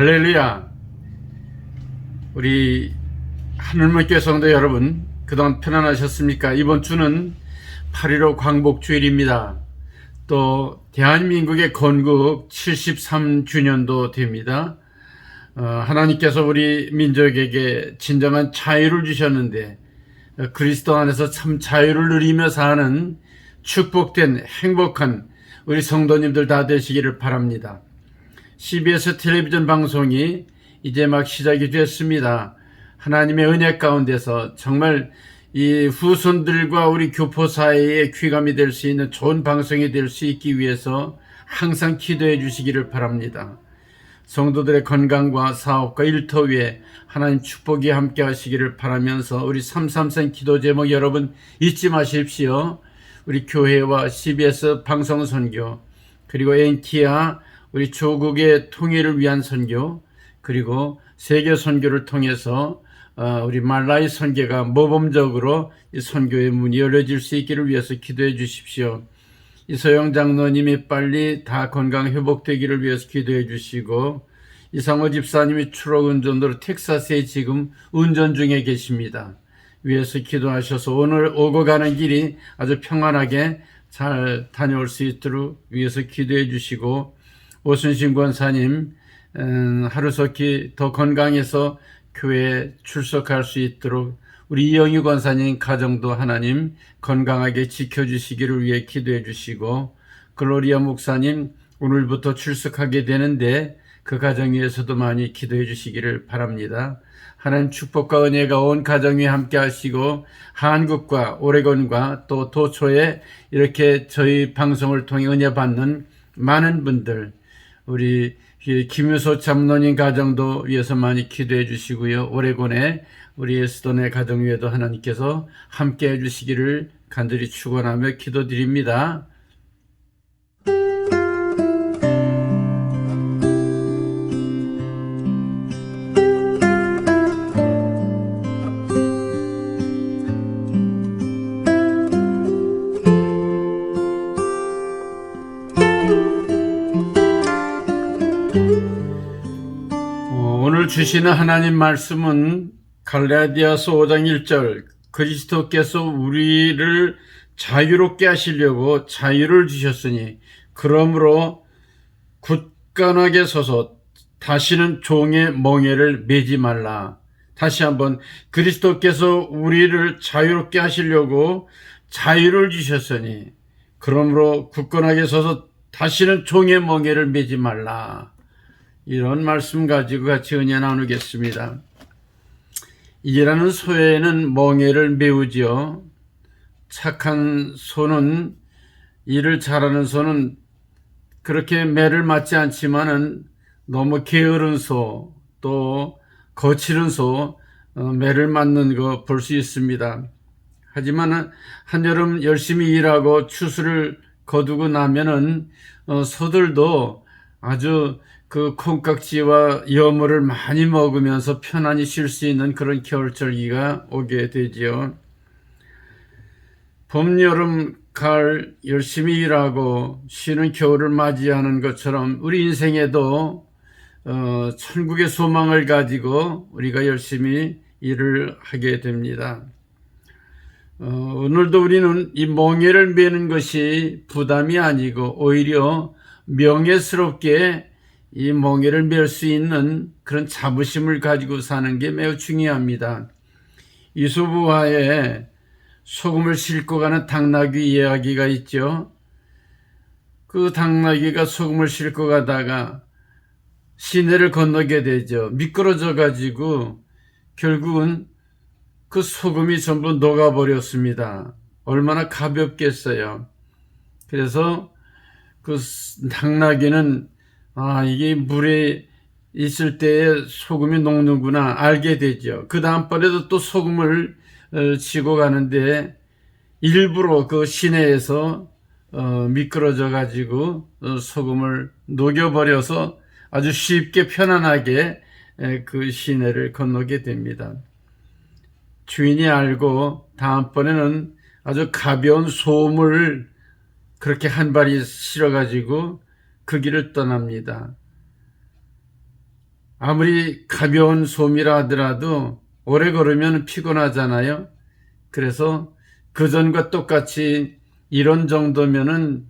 할렐루야. 우리 하늘문교회 성도 여러분, 그동안 편안하셨습니까? 이번 주는 8.15 광복주일입니다. 또 대한민국의 건국 73주년도 됩니다. 하나님께서 우리 민족에게 진정한 자유를 주셨는데 그리스도 안에서 참 자유를 누리며 사는 축복된 행복한 우리 성도님들 다 되시기를 바랍니다. CBS 텔레비전 방송이 이제 막 시작이 됐습니다. 하나님의 은혜 가운데서 정말 이 후손들과 우리 교포 사이에 귀감이 될 수 있는 좋은 방송이 될 수 있기 위해서 항상 기도해 주시기를 바랍니다. 성도들의 건강과 사업과 일터 위에 하나님 축복이 함께 하시기를 바라면서 우리 333 기도 제목 여러분 잊지 마십시오. 우리 교회와 CBS 방송 선교, 그리고 엔키아 우리 조국의 통일을 위한 선교, 그리고 세계 선교를 통해서 우리 말라이 선교가 모범적으로 이 선교의 문이 열려질 수 있기를 위해서 기도해 주십시오. 이소영 장로님이 빨리 다 건강 회복되기를 위해서 기도해 주시고, 이상호 집사님이 추락 운전으로 텍사스에 지금 운전 중에 계십니다. 위해서 기도하셔서 오늘 오고 가는 길이 아주 평안하게 잘 다녀올 수 있도록 위해서 기도해 주시고, 오순신 권사님 하루속히 더 건강해서 교회에 출석할 수 있도록 우리 이영희 권사님 가정도 하나님 건강하게 지켜주시기를 위해 기도해 주시고, 글로리아 목사님 오늘부터 출석하게 되는데 그 가정 위해서도 많이 기도해 주시기를 바랍니다. 하나님 축복과 은혜가 온 가정 위에 함께 하시고, 한국과 오레곤과 또 도초에 이렇게 저희 방송을 통해 은혜 받는 많은 분들, 우리 김유소 장로님 가정도 위해서 많이 기도해 주시고요. 오레곤에 우리 에스돈의 가정 위에도 하나님께서 함께 해 주시기를 간절히 축원하며 기도드립니다. 오늘 주시는 하나님 말씀은 갈라디아서 5장 1절, 그리스도께서 우리를 자유롭게 하시려고 자유를 주셨으니 그러므로 굳건하게 서서 다시는 종의 멍에를 매지 말라. 다시 한번, 그리스도께서 우리를 자유롭게 하시려고 자유를 주셨으니 그러므로 굳건하게 서서 다시는 종의 멍에를 매지 말라. 이런 말씀 가지고 같이 은혜 나누겠습니다. 일하는 소에는 멍에를 메우지요. 착한 소는, 일을 잘하는 소는 그렇게 매를 맞지 않지만은 너무 게으른 소, 또 거칠은 소, 매를 맞는 거 볼 수 있습니다. 하지만 한여름 열심히 일하고 추수를 거두고 나면은 소들도 아주 그 콩깍지와 여물을 많이 먹으면서 편안히 쉴 수 있는 그런 겨울철기가 오게 되지요. 봄, 여름, 가을 열심히 일하고 쉬는 겨울을 맞이하는 것처럼 우리 인생에도 천국의 소망을 가지고 우리가 열심히 일을 하게 됩니다. 오늘도 우리는 이 멍에를 매는 것이 부담이 아니고 오히려 명예스럽게 이 멍에를 맬 수 있는 그런 자부심을 가지고 사는 게 매우 중요합니다. 이소부화에 소금을 싣고 가는 당나귀 이야기가 있죠. 그 당나귀가 소금을 싣고 가다가 시내를 건너게 되죠. 미끄러져 가지고 결국은 그 소금이 전부 녹아버렸습니다. 얼마나 가볍겠어요. 그래서 그 당나귀는 이게 물에 있을 때에 소금이 녹는구나 알게 되죠. 그 다음번에도 또 소금을 지고 가는데 일부러 그 시내에서 미끄러져 가지고 소금을 녹여버려서 아주 쉽게 편안하게 그 시내를 건너게 됩니다. 주인이 알고 다음번에는 아주 가벼운 솜을 그렇게 한 발이 실어 가지고 그 길을 떠납니다. 아무리 가벼운 솜이라 하더라도 오래 걸으면 피곤하잖아요. 그래서 그전과 똑같이 이런 정도면은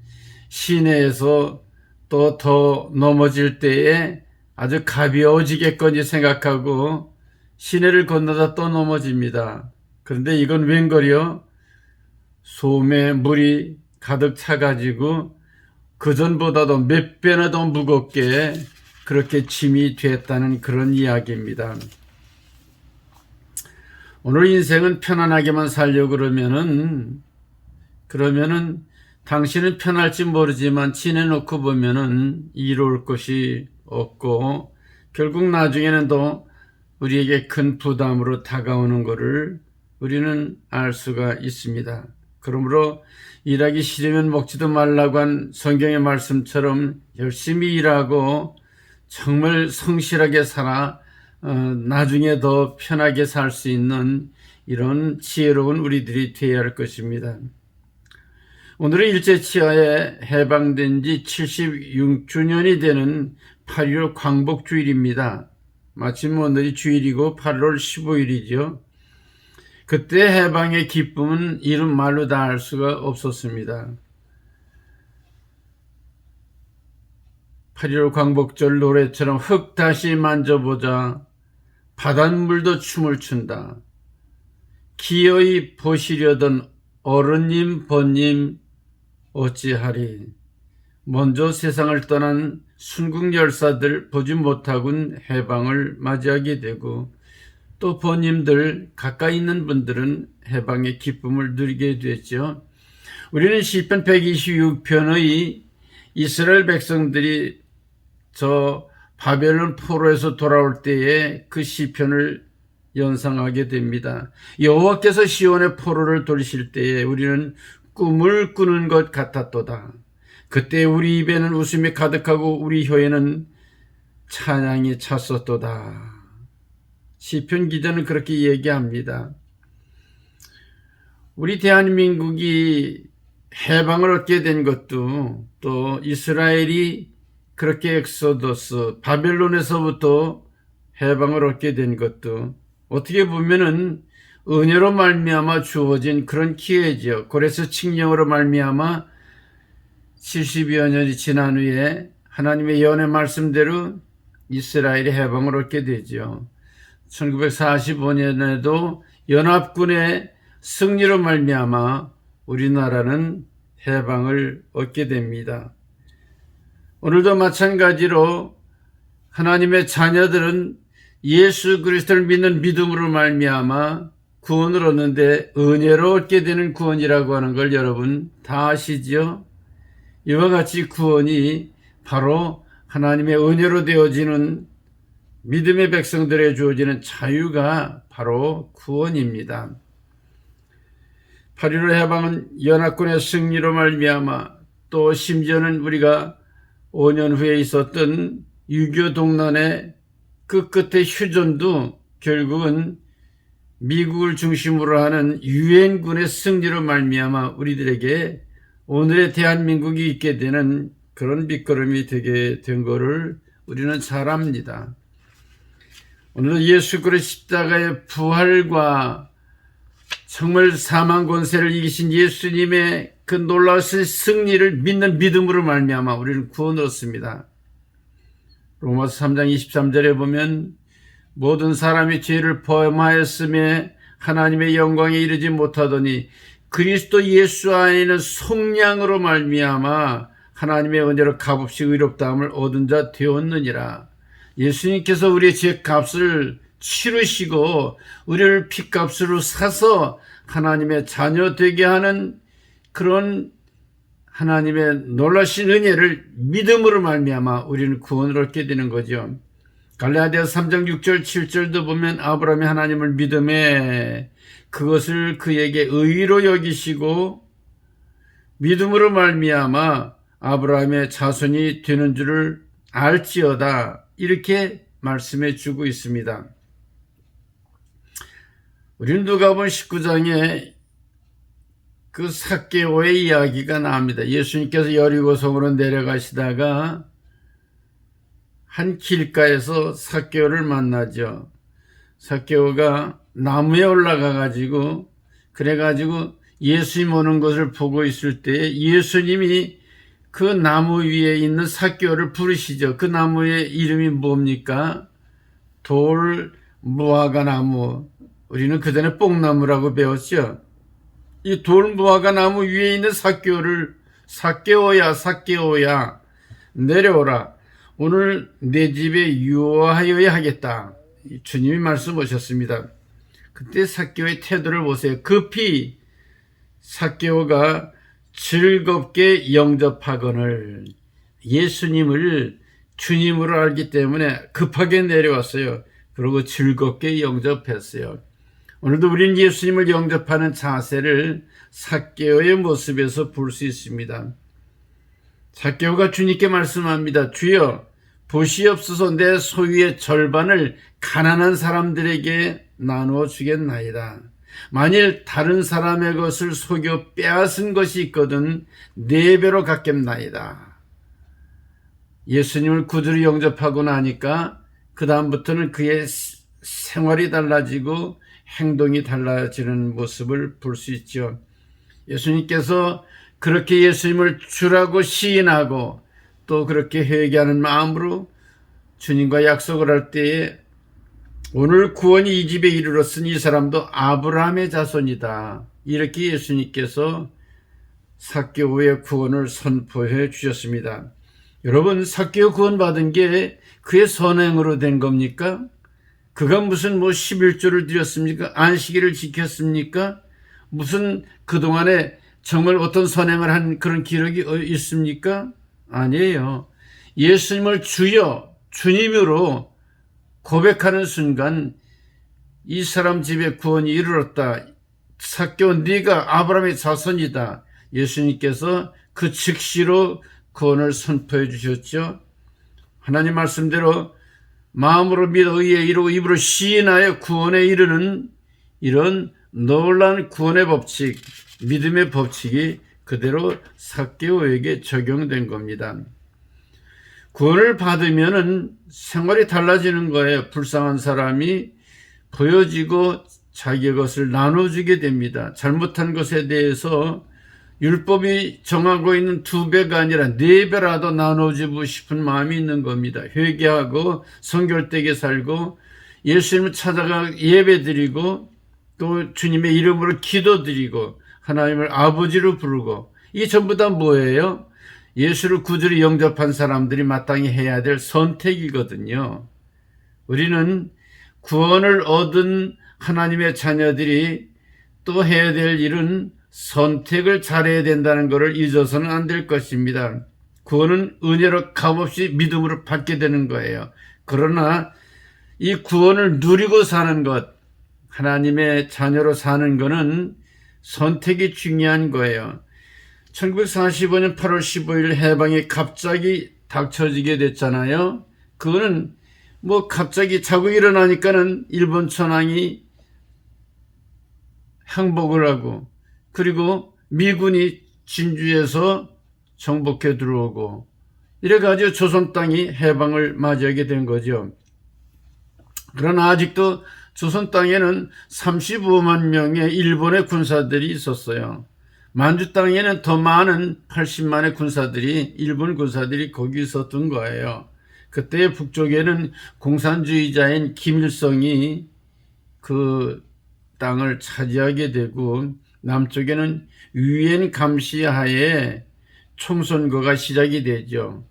시내에서 또 더 넘어질 때에 아주 가벼워지겠거니 생각하고 시내를 건너다 또 넘어집니다. 그런데 이건 웬걸요? 솜에 물이 가득 차가지고 그전보다도 몇 배나 더 무겁게 그렇게 짐이 됐다는 그런 이야기입니다. 오늘 인생은 편안하게만 살려고 그러면은 당신은 편할지 모르지만 지내놓고 보면은 이로울 것이 없고 결국 나중에는 또 우리에게 큰 부담으로 다가오는 것을 우리는 알 수가 있습니다. 그러므로 일하기 싫으면 먹지도 말라고 한 성경의 말씀처럼 열심히 일하고 정말 성실하게 살아 나중에 더 편하게 살 수 있는 이런 지혜로운 우리들이 되어야 할 것입니다. 오늘은 일제치하에 해방된 지 76주년이 되는 8.15 광복주일입니다. 마침 오늘이 주일이고 8월 15일이죠. 그때 해방의 기쁨은 이름 말로 다 할 수가 없었습니다. 8.15 광복절 노래처럼 흙 다시 만져보자, 바닷물도 춤을 춘다, 기어이 보시려던 어른님 번님 어찌하리, 먼저 세상을 떠난 순국 열사들 보지 못하군 해방을 맞이하게 되고 또 번님들 가까이 있는 분들은 해방의 기쁨을 누리게 됐죠. 우리는 시편 126편의 이스라엘 백성들이 저 바벨론 포로에서 돌아올 때에 그 시편을 연상하게 됩니다. 여호와께서 시온의 포로를 돌리실 때에 우리는 꿈을 꾸는 것 같았도다. 그때 우리 입에는 웃음이 가득하고 우리 혀에는 찬양이 찼었도다. 시편 기자는 그렇게 얘기합니다. 우리 대한민국이 해방을 얻게 된 것도 또 이스라엘이 그렇게 엑소더스 바벨론에서부터 해방을 얻게 된 것도 어떻게 보면은 은혜로 말미암아 주어진 그런 기회죠. 그래서 칙령으로 말미암아 70여 년이 지난 후에 하나님의 예언의 말씀대로 이스라엘이 해방을 얻게 되죠. 1945년에도 연합군의 승리로 말미암아 우리나라는 해방을 얻게 됩니다. 오늘도 마찬가지로 하나님의 자녀들은 예수 그리스도를 믿는 믿음으로 말미암아 구원을 얻는데 은혜로 얻게 되는 구원이라고 하는 걸 여러분 다 아시죠? 이와 같이 구원이 바로 하나님의 은혜로 되어지는 믿음의 백성들에 주어지는 자유가 바로 구원입니다. 8.15 해방은 연합군의 승리로 말미암아 또 심지어는 우리가 5년 후에 있었던 6.25 동란의 그 끝의 휴전도 결국은 미국을 중심으로 하는 유엔군의 승리로 말미암아 우리들에게 오늘의 대한민국이 있게 되는 그런 밑거름이 되게 된 것을 우리는 잘 압니다. 오늘은 예수 그리스도 십자가의 부활과 정말 사망 권세를 이기신 예수님의 그 놀라우신 승리를 믿는 믿음으로 말미암아 우리는 구원을 얻습니다. 로마서 3장 23절에 보면 모든 사람이 죄를 범하였음에 하나님의 영광에 이르지 못하더니 그리스도 예수 안에는 속량으로 말미암아 하나님의 은혜로 값없이 의롭다함을 얻은 자 되었느니라. 예수님께서 우리의 죄값을 치르시고 우리를 피값으로 사서 하나님의 자녀 되게 하는 그런 하나님의 놀라신 은혜를 믿음으로 말미암아 우리는 구원을 얻게 되는 거죠. 갈라디아서 3장 6절 7절도 보면 아브라함이 하나님을 믿음에 그것을 그에게 의로 여기시고 믿음으로 말미암아 아브라함의 자손이 되는 줄을 알지어다, 이렇게 말씀해 주고 있습니다. 우리는 누가복음 19장에 그 삭개오의 이야기가 나옵니다. 예수님께서 여리고성으로 내려가시다가 한 길가에서 삭개오를 만나죠. 삭개오가 나무에 올라가 가지고 그래가지고 예수님 오는 것을 보고 있을 때 예수님이 그 나무 위에 있는 삭개오를 부르시죠. 그 나무의 이름이 뭡니까? 돌 무화과 나무. 우리는 그전에 뽕나무라고 배웠죠. 이 돌 무화과 나무 위에 있는 삭개오를 삭개오야 삭개오야 내려오라. 오늘 내 집에 유하여야 하겠다. 주님이 말씀하셨습니다. 그때 삭개오의 태도를 보세요. 급히 삭개오가 즐겁게 영접하거늘 예수님을 주님으로 알기 때문에 급하게 내려왔어요. 그리고 즐겁게 영접했어요. 오늘도 우리는 예수님을 영접하는 자세를 삭개오의 모습에서 볼 수 있습니다. 삭개오가 주님께 말씀합니다. 주여 보시옵소서 내 소유의 절반을 가난한 사람들에게 나누어 주겠나이다. 만일 다른 사람의 것을 속여 빼앗은 것이 있거든 4배로 갚겠나이다. 예수님을 구주로 영접하고 나니까 그 다음부터는 그의 생활이 달라지고 행동이 달라지는 모습을 볼 수 있죠. 예수님께서 그렇게 예수님을 주라고 시인하고 또 그렇게 회개하는 마음으로 주님과 약속을 할 때에 오늘 구원이 이 집에 이르렀으니 이 사람도 아브라함의 자손이다. 이렇게 예수님께서 삭개오의 구원을 선포해 주셨습니다. 여러분, 삭개오 구원받은 게 그의 선행으로 된 겁니까? 그가 무슨 11조를 드렸습니까? 안식일을 지켰습니까? 무슨 그동안에 정말 어떤 선행을 한 그런 기록이 있습니까? 아니에요. 예수님을 주여, 주님으로 고백하는 순간 이 사람 집에 구원이 이르렀다. 삭개오 네가 아브라함의 자손이다. 예수님께서 그 즉시로 구원을 선포해 주셨죠. 하나님 말씀대로 마음으로 믿어 의에 이루고 입으로 시인하여 구원에 이르는 이런 놀라운 구원의 법칙, 믿음의 법칙이 그대로 삭개오에게 적용된 겁니다. 구원을 받으면은 생활이 달라지는 거예요. 불쌍한 사람이 보여지고 자기의 것을 나눠주게 됩니다. 잘못한 것에 대해서 율법이 정하고 있는 2배가 아니라 4배라도 나눠주고 싶은 마음이 있는 겁니다. 회개하고 성결되게 살고 예수님을 찾아가 예배드리고 또 주님의 이름으로 기도드리고 하나님을 아버지로 부르고 이게 전부 다 뭐예요? 예수를 구주로 영접한 사람들이 마땅히 해야 될 선택이거든요. 우리는 구원을 얻은 하나님의 자녀들이 또 해야 될 일은 선택을 잘해야 된다는 것을 잊어서는 안 될 것입니다. 구원은 은혜로 값없이 믿음으로 받게 되는 거예요. 그러나 이 구원을 누리고 사는 것, 하나님의 자녀로 사는 것은 선택이 중요한 거예요. 1945년 8월 15일 해방이 갑자기 닥쳐지게 됐잖아요. 그거는 갑자기 자고 일어나니까는 일본 천황이 항복을 하고 그리고 미군이 진주에서 정복해 들어오고 이래가지고 조선 땅이 해방을 맞이하게 된 거죠. 그러나 아직도 조선 땅에는 35만 명의 일본의 군사들이 있었어요. 만주 땅에는 더 많은 80만의 군사들이 일본 군사들이 거기 있었던 거예요. 그때 북쪽에는 공산주의자인 김일성이 그 땅을 차지하게 되고 남쪽에는 유엔 감시하에 총선거가 시작이 되죠.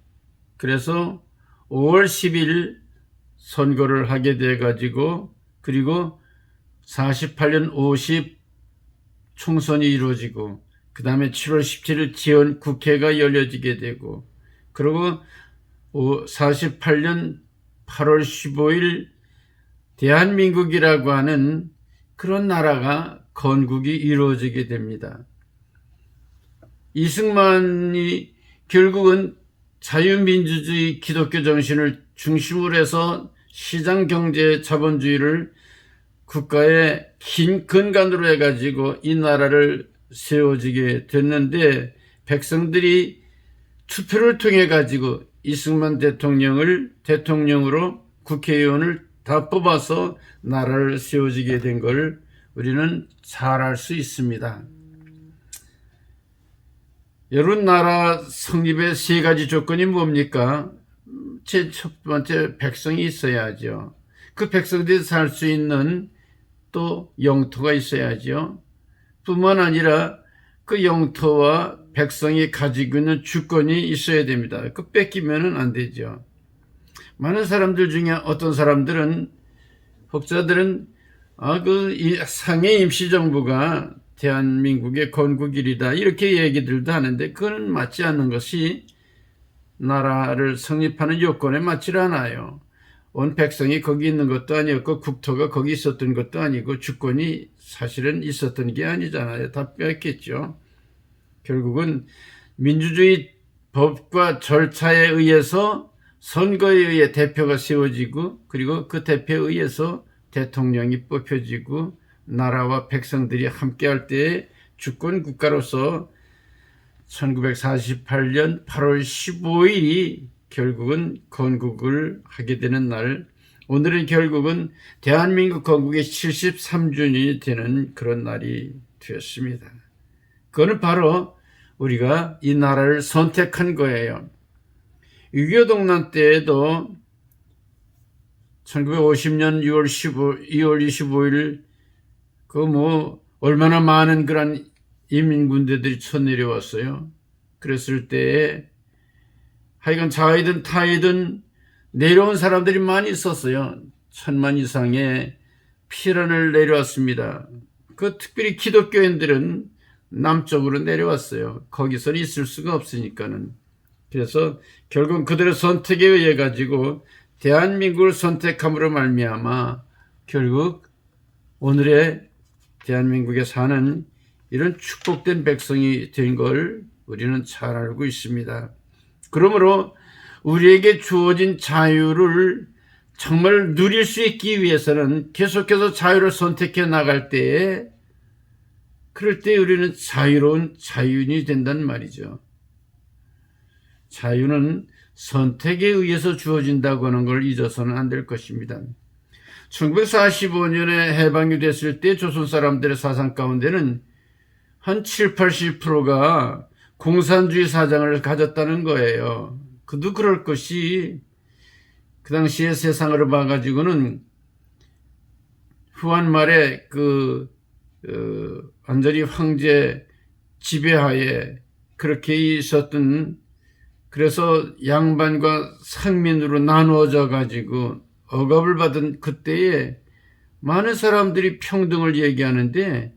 그래서 5월 10일 선거를 하게 돼 가지고 그리고 48년 50 총선이 이루어지고 그 다음에 7월 17일 지원 국회가 열려지게 되고 그리고 48년 8월 15일 대한민국이라고 하는 그런 나라가 건국이 이루어지게 됩니다. 이승만이 결국은 자유민주주의 기독교 정신을 중심으로 해서 시장경제 자본주의를 국가의 긴 근간으로 해가지고 이 나라를 세워지게 됐는데 백성들이 투표를 통해 가지고 이승만 대통령을 대통령으로 국회의원을 다 뽑아서 나라를 세워지게 된 걸 우리는 잘 알 수 있습니다. 여러분, 나라 성립의 세 가지 조건이 뭡니까? 제 첫 번째, 백성이 있어야죠. 그 백성들이 살 수 있는 또 영토가 있어야죠. 뿐만 아니라 그 영토와 백성이 가지고 있는 주권이 있어야 됩니다. 그 뺏기면은 안 되죠. 많은 사람들 중에 어떤 사람들은, 혹자들은 그 상해 임시정부가 대한민국의 건국일이다 이렇게 얘기들도 하는데, 그건 맞지 않는 것이 나라를 성립하는 요건에 맞지 않아요. 온 백성이 거기 있는 것도 아니었고 국토가 거기 있었던 것도 아니고 주권이 사실은 있었던 게 아니잖아요. 다 뺏겼죠. 결국은 민주주의 법과 절차에 의해서 선거에 의해 대표가 세워지고, 그리고 그 대표에 의해서 대통령이 뽑혀지고, 나라와 백성들이 함께할 때의 주권 국가로서 1948년 8월 15일이 결국은 건국을 하게 되는 날, 오늘은 결국은 대한민국 건국의 73주년이 되는 그런 날이 되었습니다. 그거는 바로 우리가 이 나라를 선택한 거예요. 6.25 동란 때에도 1950년 2월 25일 얼마나 많은 그런 인민군대들이 쳐내려왔어요. 그랬을 때에 하여간 좌이든 타이든 내려온 사람들이 많이 있었어요. 1000만 이상의 피난을 내려왔습니다. 그 특별히 기독교인들은 남쪽으로 내려왔어요. 거기서는 있을 수가 없으니까는. 그래서 결국 그들의 선택에 의해 가지고 대한민국을 선택함으로 말미암아 결국 오늘의 대한민국에 사는 이런 축복된 백성이 된 걸 우리는 잘 알고 있습니다. 그러므로 우리에게 주어진 자유를 정말 누릴 수 있기 위해서는 계속해서 자유를 선택해 나갈 때에, 그럴 때 우리는 자유로운 자유인이 된단 말이죠. 자유는 선택에 의해서 주어진다고 하는 걸 잊어서는 안 될 것입니다. 1945년에 해방이 됐을 때 조선 사람들의 사상 가운데는 한 7, 80%가 공산주의 사상을 가졌다는 거예요. 그도 그럴 것이, 그 당시에 세상을 봐가지고는 후한 말에 완전히 황제 지배하에 그렇게 있었던, 그래서 양반과 상민으로 나누어져 가지고 억압을 받은 그때에 많은 사람들이 평등을 얘기하는데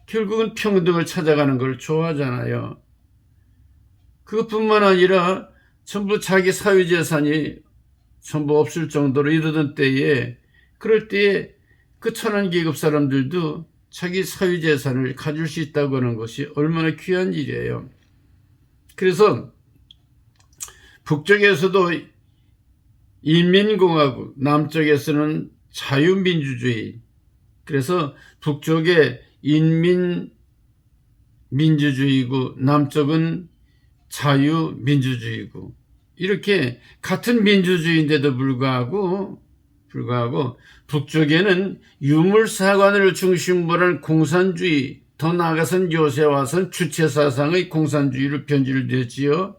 결국은 평등을 찾아가는 걸 좋아하잖아요. 그것뿐만 아니라 전부 자기 사유재산이 전부 없을 정도로 이르던 때에, 그럴 때에 그 천안계급 사람들도 자기 사유재산을 가질 수 있다고 하는 것이 얼마나 귀한 일이에요. 그래서 북쪽에서도 인민공화국, 남쪽에서는 자유민주주의, 그래서 북쪽에 인민민주주의고 남쪽은 자유민주주의고, 이렇게 같은 민주주의인데도 불구하고 북쪽에는 유물사관을 중심으로 한 공산주의, 더 나아가선 요새 와선 주체사상의 공산주의로 변질되지요.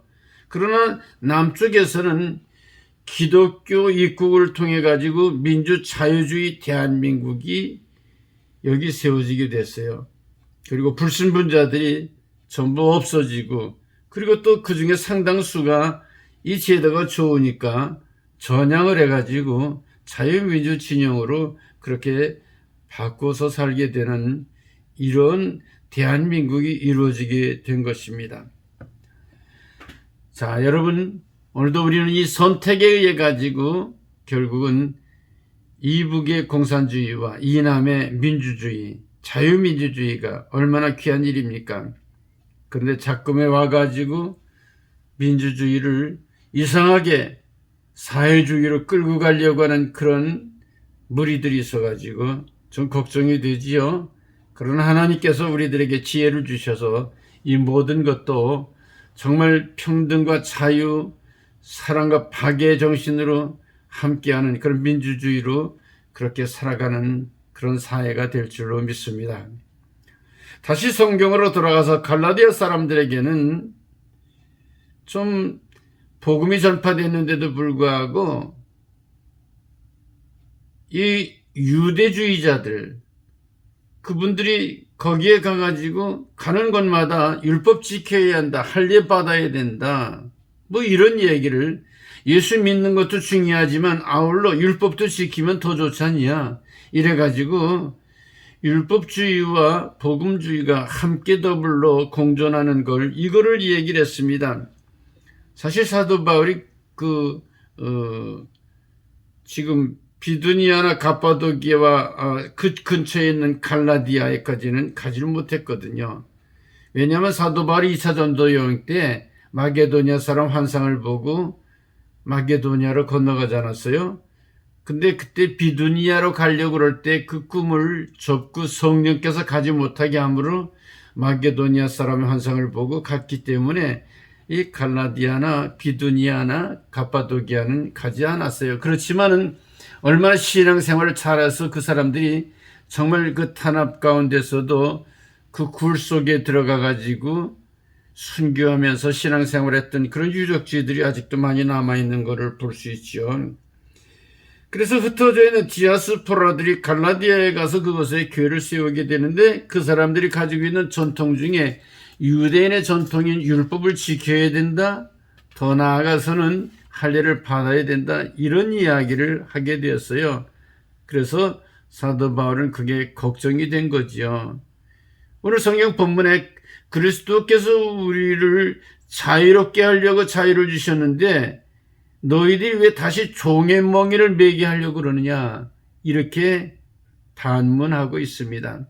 그러나 남쪽에서는 기독교 입국을 통해 가지고 민주자유주의 대한민국이 여기 세워지게 됐어요. 그리고 불신분자들이 전부 없어지고, 그리고 또 그 중에 상당수가 이 제도가 좋으니까 전향을 해가지고 자유민주 진영으로 그렇게 바꿔서 살게 되는 이런 대한민국이 이루어지게 된 것입니다. 자, 여러분, 오늘도 우리는 이 선택에 의해 가지고 결국은 이북의 공산주의와 이남의 민주주의, 자유민주주의가 얼마나 귀한 일입니까? 그런데 작금에 와가지고 민주주의를 이상하게 사회주의로 끌고 가려고 하는 그런 무리들이 있어가지고 좀 걱정이 되지요. 그러나 하나님께서 우리들에게 지혜를 주셔서 이 모든 것도 정말 평등과 자유, 사랑과 파괴의 정신으로 함께하는 그런 민주주의로 그렇게 살아가는 그런 사회가 될 줄로 믿습니다. 다시 성경으로 돌아가서 갈라디아 사람들에게는 좀 복음이 전파됐는데도 불구하고 이 유대주의자들, 그분들이 거기에 가가지고 가는 곳마다 율법 지켜야 한다, 할례 받아야 된다, 뭐 이런 얘기를, 예수 믿는 것도 중요하지만 아울러 율법도 지키면 더 좋지 않냐, 이래가지고 율법주의와 복음주의가 함께 더불어 공존하는 걸, 이거를 얘기를 했습니다. 사실 사도 바울이 지금 비두니아나 갑바도기아와 그 근처에 있는 갈라디아에까지는 가지를 못했거든요. 왜냐하면 사도 바울이 2차 전도 여행 때 마게도니아 사람 환상을 보고 마게도니아로 건너가지 않았어요? 근데 그때 비두니아로 가려고 그럴 때 그 꿈을 접고 성령께서 가지 못하게 함으로 마게도니아 사람의 환상을 보고 갔기 때문에 이 갈라디아나 비두니아나 갑바도기아는 가지 않았어요. 그렇지만은 얼마나 신앙생활을 잘해서 그 사람들이 정말 그 탄압 가운데서도 그 굴 속에 들어가 가지고 순교하면서 신앙생활했던 그런 유적지들이 아직도 많이 남아있는 것을 볼 수 있죠. 그래서 흩어져 있는 디아스포라들이 갈라디아에 가서 그곳에 교회를 세우게 되는데, 그 사람들이 가지고 있는 전통 중에 유대인의 전통인 율법을 지켜야 된다, 더 나아가서는 할례를 받아야 된다, 이런 이야기를 하게 되었어요. 그래서 사도 바울은 그게 걱정이 된 거지요. 오늘 성경 본문에 그리스도께서 우리를 자유롭게 하려고 자유를 주셨는데 너희들이 왜 다시 종의 멍에를 매게 하려고 그러느냐, 이렇게 반문하고 있습니다.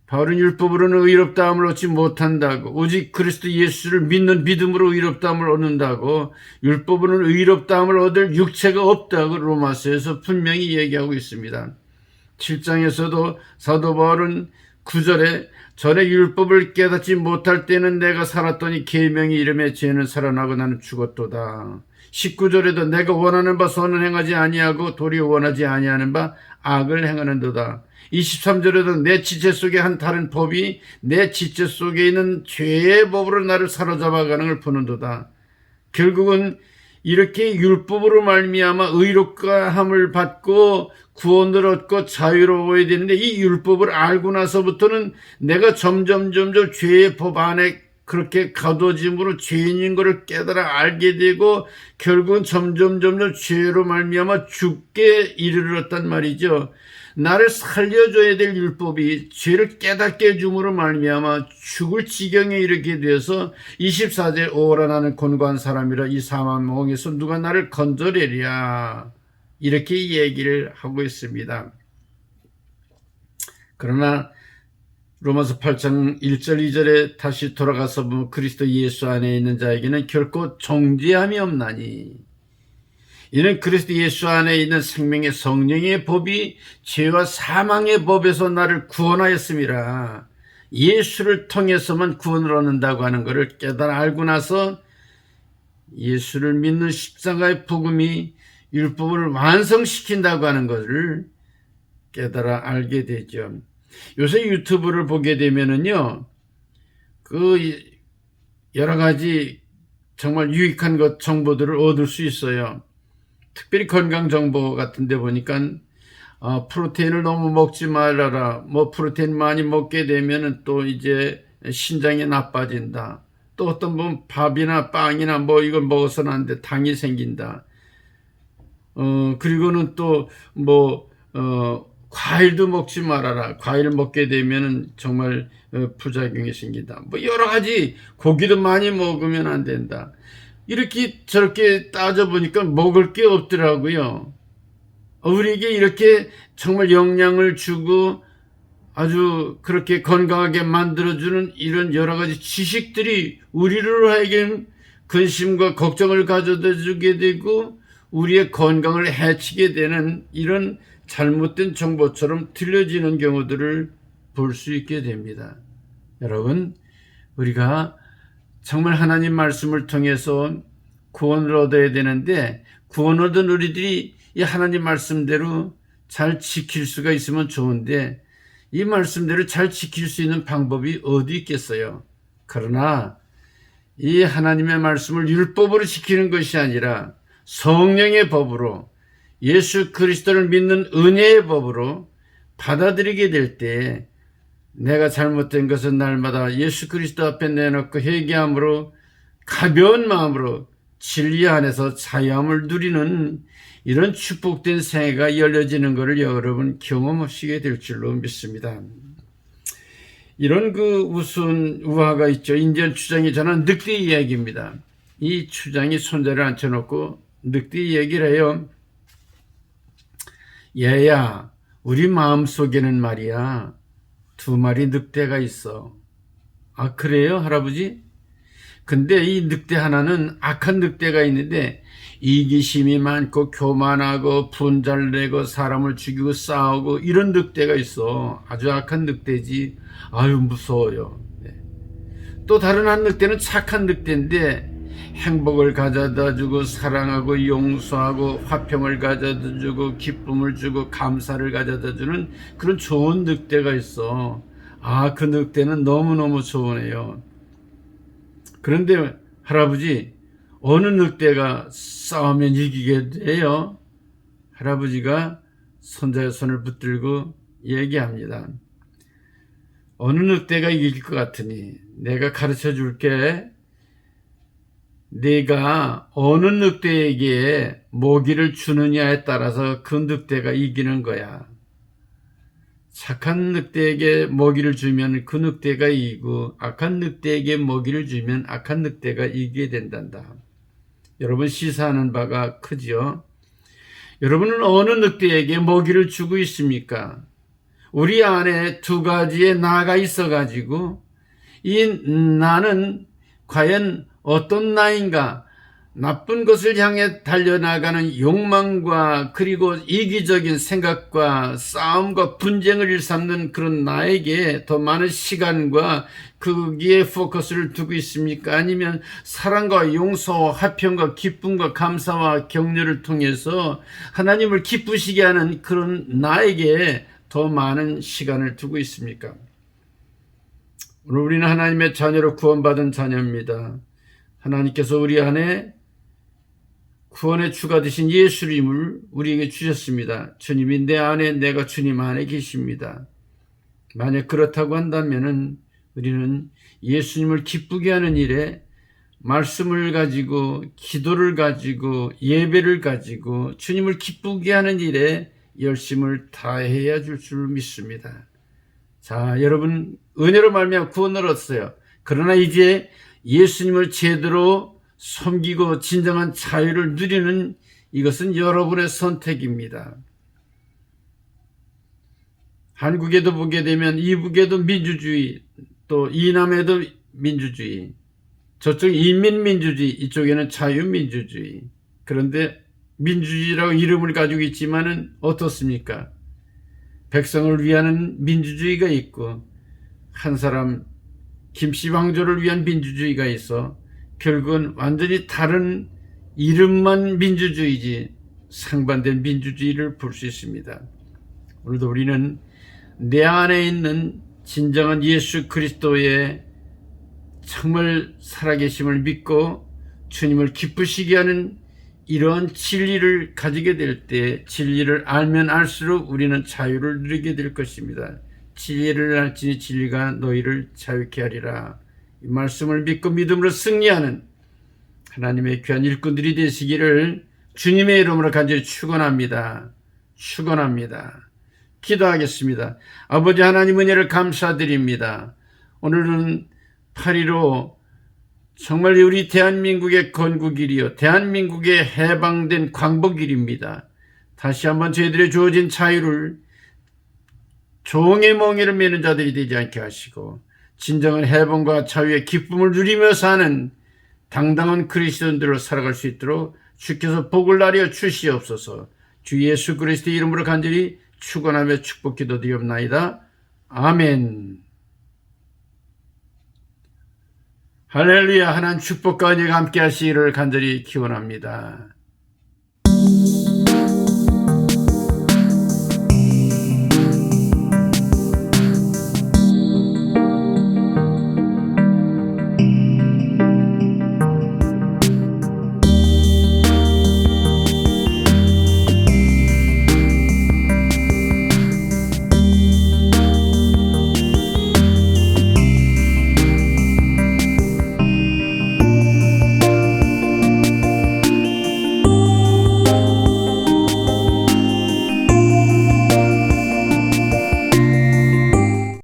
바울은 율법으로는 의롭다함을 얻지 못한다고, 오직 그리스도 예수를 믿는 믿음으로 의롭다함을 얻는다고, 율법으로는 의롭다함을 얻을 육체가 없다고 로마서에서 분명히 얘기하고 있습니다. 7장에서도 사도 바울은 9절에 전에 율법을 깨닫지 못할 때는 내가 살았더니 계명의 이름에 죄는 살아나고 나는 죽었도다. 19절에도 내가 원하는 바 선은 행하지 아니하고 도리어 원하지 아니하는 바 악을 행하는도다. 23절에도 내 지체 속에 한 다른 법이 내 지체 속에 있는 죄의 법으로 나를 사로잡아가는 걸 보는도다. 결국은 이렇게 율법으로 말미암아 의롭감을 받고 구원을 얻고 자유로워야 되는데, 이 율법을 알고 나서부터는 내가 점점 죄의 법 안에 그렇게 가둬짐으로 죄인인 것을 깨달아 알게 되고, 결국은 점점 죄로 말미암아 죽게 이르렀단 말이죠. 나를 살려줘야 될 율법이 죄를 깨닫게 해줌으로 말미암아 죽을 지경에 이르게 되어서 24절 오라 나는 곤고한 사람이라 이 사망몽에서 누가 나를 건져내랴, 이렇게 얘기를 하고 있습니다. 그러나 로마서 8장 1절 2절에 다시 돌아가서 보면 그리스도 예수 안에 있는 자에게는 결코 정죄함이 없나니, 이는 그리스도 예수 안에 있는 생명의 성령의 법이 죄와 사망의 법에서 나를 구원하였음이라. 예수를 통해서만 구원을 얻는다고 하는 것을 깨달아 알고 나서 예수를 믿는 십자가의 복음이 율법을 완성시킨다고 하는 것을 깨달아 알게 되죠. 요새 유튜브를 보게 되면은요, 여러 가지 정말 유익한 정보들을 얻을 수 있어요. 특별히 건강 정보 같은 데 보니까 프로테인을 너무 먹지 말아라, 뭐 프로테인 많이 먹게 되면은 또 이제 신장이 나빠진다, 또 어떤 분 밥이나 빵이나 뭐 이걸 먹어서는 안 돼, 당이 생긴다, 그리고는 또 과일도 먹지 말아라, 과일 먹게 되면은 정말 부작용이 생긴다, 뭐 여러 가지, 고기도 많이 먹으면 안 된다, 이렇게 저렇게 따져보니까 먹을 게 없더라고요. 우리에게 이렇게 정말 영양을 주고 아주 그렇게 건강하게 만들어주는 이런 여러 가지 지식들이 우리를 하여금 근심과 걱정을 가져다 주게 되고 우리의 건강을 해치게 되는 이런 잘못된 정보처럼 들려지는 경우들을 볼 수 있게 됩니다. 여러분, 우리가 정말 하나님 말씀을 통해서 구원을 얻어야 되는데 구원 얻은 우리들이 이 하나님 말씀대로 잘 지킬 수가 있으면 좋은데 이 말씀대로 잘 지킬 수 있는 방법이 어디 있겠어요? 그러나 이 하나님의 말씀을 율법으로 지키는 것이 아니라 성령의 법으로 예수 그리스도를 믿는 은혜의 법으로 받아들이게 될 때 내가 잘못된 것은 날마다 예수 그리스도 앞에 내놓고 회개함으로 가벼운 마음으로 진리 안에서 자유함을 누리는 이런 축복된 생애가 열려지는 것을 여러분 경험하시게 될 줄로 믿습니다. 이런 우스운 우화가 있죠. 인디언 추장이 전한 늑대 이야기입니다. 이 추장이 손자를 앉혀놓고 늑대 얘기를 해요. 얘야, 우리 마음속에는 말이야 2마리 늑대가 있어. 아, 그래요, 할아버지? 근데 이 늑대 하나는 악한 늑대가 있는데 이기심이 많고 교만하고 분잘내고 사람을 죽이고 싸우고 이런 늑대가 있어. 아주 악한 늑대지. 아유, 무서워요. 네. 또 다른 한 늑대는 착한 늑대인데 행복을 가져다 주고 사랑하고 용서하고 화평을 가져다 주고 기쁨을 주고 감사를 가져다 주는 그런 좋은 늑대가 있어. 아, 그 늑대는 너무너무 좋으네요. 그런데 할아버지, 어느 늑대가 싸우면 이기게 돼요? 할아버지가 손자의 손을 붙들고 얘기합니다. 어느 늑대가 이길 것 같으니 내가 가르쳐 줄게. 네가 어느 늑대에게 먹이를 주느냐에 따라서 그 늑대가 이기는 거야. 착한 늑대에게 먹이를 주면 그 늑대가 이기고 악한 늑대에게 먹이를 주면 악한 늑대가 이기게 된단다. 여러분 시사하는 바가 크지요? 여러분은 어느 늑대에게 먹이를 주고 있습니까? 우리 안에 2가지의 나가 있어가지고 이 나는 과연 어떤 나인가? 나쁜 것을 향해 달려나가는 욕망과 그리고 이기적인 생각과 싸움과 분쟁을 일삼는 그런 나에게 더 많은 시간과 거기에 포커스를 두고 있습니까? 아니면 사랑과 용서와 화평과 기쁨과 감사와 격려를 통해서 하나님을 기쁘시게 하는 그런 나에게 더 많은 시간을 두고 있습니까? 오늘 우리는 하나님의 자녀로 구원받은 자녀입니다. 하나님께서 우리 안에 구원의 주가 되신 예수님을 우리에게 주셨습니다. 주님이 내 안에, 내가 주님 안에 계십니다. 만약 그렇다고 한다면 우리는 예수님을 기쁘게 하는 일에 말씀을 가지고 기도를 가지고 예배를 가지고 주님을 기쁘게 하는 일에 열심을 다해야 줄 줄 믿습니다. 자, 여러분 은혜로 말미암아 구원을 얻었어요. 그러나 이제 예수님을 제대로 섬기고 진정한 자유를 누리는 이것은 여러분의 선택입니다. 한국에도 보게 되면 이북에도 민주주의, 또 이남에도 민주주의, 저쪽 인민민주주의, 이쪽에는 자유민주주의. 그런데 민주주의라고 이름을 가지고 있지만은 어떻습니까? 백성을 위한 민주주의가 있고 한 사람 김씨 왕조를 위한 민주주의가 있어 결국은 완전히 다른 이름만 민주주의지 상반된 민주주의를 볼 수 있습니다. 오늘도 우리는 내 안에 있는 진정한 예수 그리스도의 정말 살아계심을 믿고 주님을 기쁘시게 하는 이런 진리를 가지게 될 때 진리를 알면 알수록 우리는 자유를 누리게 될 것입니다. 진리를 알지니 진리가 너희를 자유케 하리라. 이 말씀을 믿고 믿음으로 승리하는 하나님의 귀한 일꾼들이 되시기를 주님의 이름으로 간절히 축원합니다. 축원합니다. 기도하겠습니다. 아버지 하나님 은혜를 감사드립니다. 오늘은 8.15 정말 우리 대한민국의 건국일이요 대한민국의 해방된 광복일입니다. 다시 한번 저희들의 주어진 자유를 종의 멍에를 매는 자들이 되지 않게 하시고 진정한 해방과 자유의 기쁨을 누리며 사는 당당한 그리스도인들로 살아갈 수 있도록 주께서 복을 나려 주시옵소서. 주 예수 그리스도의 이름으로 간절히 축원하며 축복 기도드리옵나이다. 아멘. 할렐루야. 하나님 축복과 은혜가 함께 하시기를 간절히 기원합니다.